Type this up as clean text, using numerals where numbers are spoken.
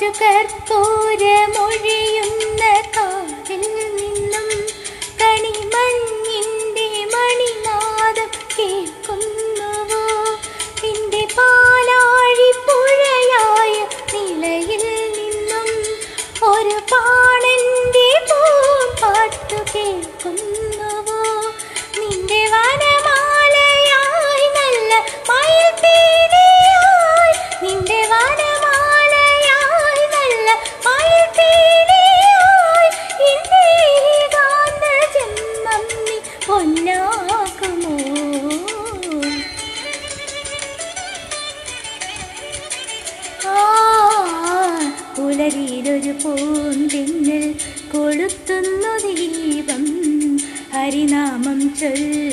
ഒരു കർപ്പൂരമൊഴിയുന്ന കാതിൽ നിന്നും കണിമഞ്ഞിൻ്റെ മണിനാദം കേൾക്കുന്നുവോ? നിന്റെ പാലാഴി പുഴയായ നിലയിൽ നിന്നും ഒരു പാണന്റെ പൂമ്പാട്ടു കേൾക്കുന്നുവോ? നിന്റെ വനമാലയായി നല്ല മയിൽപീലിയായി, നിന്റെ വനമാലയായി നല്ല മയിൽപീലിയായി എന്റെ ഏകാന്ത ജന്മം നീ പൊന്നാക്കുമോ? പുലരിയിലൊരു പൂന്തിന്നൽ കൊളുത്തുന്നു ദീപം, ഹരിനാമം ചൊല്ലി